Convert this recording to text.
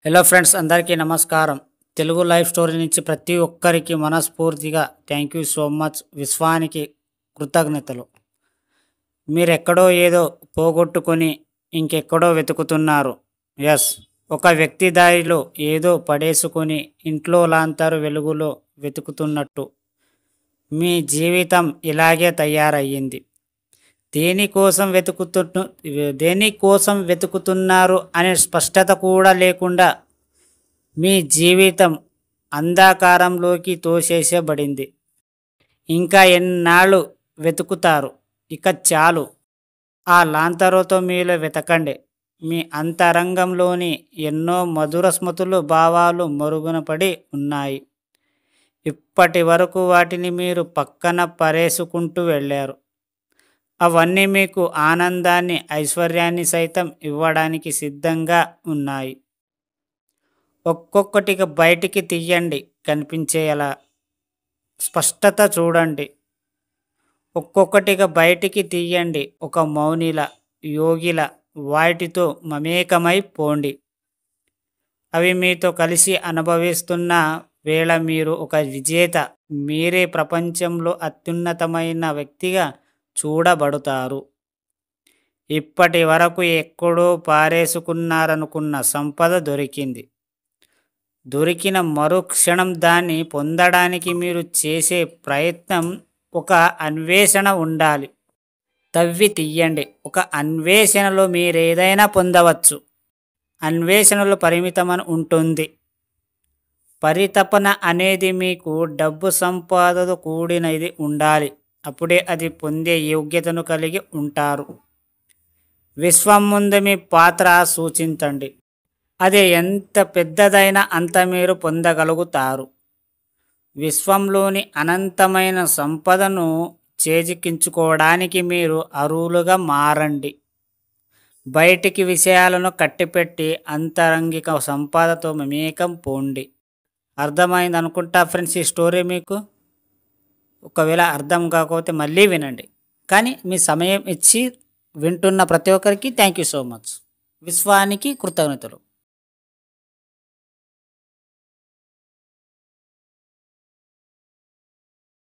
Hello friends, అందరికీ నమస్కారం. Telugu life story నుంచి ప్రతి ఒక్కరికి మనస్ఫూర్తిగా థ్యాంక్ యూ సో మచ్. విశ్వానికి కృతజ్ఞతలు. మీరెక్కడో ఏదో పోగొట్టుకొని ఇంకెక్కడో వెతుకుతున్నారు. ఎస్, ఒక వ్యక్తి దారిలో ఏదో పడేసుకొని ఇంట్లో లాంతరు వెలుగులో వెతుకుతున్నట్టు మీ జీవితం ఇలాగే తయారయ్యింది. దేనికోసం వెతుకుతున్నారు అనే స్పష్టత కూడా లేకుండా మీ జీవితం అంధకారంలోకి తోసేసబడింది. ఇంకా ఎన్నాళ్ళు వెతుకుతారు? ఇక చాలు. ఆ లాంతరుతో మీలో వెతకండి. మీ అంతరంగంలోని ఎన్నో మధుర స్మృతులు, భావాలు మరుగున పడి ఉన్నాయి. ఇప్పటి వరకు వాటిని మీరు పక్కన పరేసుకుంటూ వెళ్ళారు. అవన్నీ మీకు ఆనందాన్ని, ఐశ్వర్యాన్ని సైతం ఇవ్వడానికి సిద్ధంగా ఉన్నాయి. ఒక్కొక్కటిగా బయటికి తీయండి. కనిపించేలా స్పష్టత చూడండి. ఒక్కొక్కటిగా బయటికి తీయండి. ఒక మౌనిల, యోగిల వాటితో మమేకమై పోండి. అవి మీతో కలిసి అనుభవిస్తున్న వేళ మీరు ఒక విజేత. మీరే ప్రపంచంలో అత్యున్నతమైన వ్యక్తిగా చూడబడతారు. ఇప్పటి వరకు ఎక్కడో పారేసుకున్నారనుకున్న సంపద దొరికింది. దొరికిన మరుక్షణం దాన్ని పొందడానికి మీరు చేసే ప్రయత్నం ఒక అన్వేషణ ఉండాలి. తవ్వి తీయండి. ఒక అన్వేషణలో మీరేదైనా పొందవచ్చు. అన్వేషణలో పరిమితమని ఉంటుంది. పరితపన అనేది మీకు డబ్బు సంపాదన కూడినది ఉండాలి. అప్పుడే అది పొందే యోగ్యతను కలిగి ఉంటారు. విశ్వం ముందు మీ పాత్ర సూచించండి. అది ఎంత పెద్దదైనా అంత మీరు పొందగలుగుతారు. విశ్వంలోని అనంతమైన సంపదను చేజిక్కించుకోవడానికి మీరు అర్హులుగా మారండి. బయటికి విషయాలను కట్టిపెట్టి అంతరంగిక సంపదతో మమేకం పోండి. అర్థమైంది అనుకుంటా ఫ్రెండ్స్ ఈ స్టోరీ మీకు. ఒకవేళ అర్థం కాకపోతే మళ్ళీ వినండి. కానీ మీ సమయం ఇచ్చి వింటున్న ప్రతి ఒక్కరికి థ్యాంక్ యూ సో మచ్. విశ్వానికి కృతజ్ఞతలు.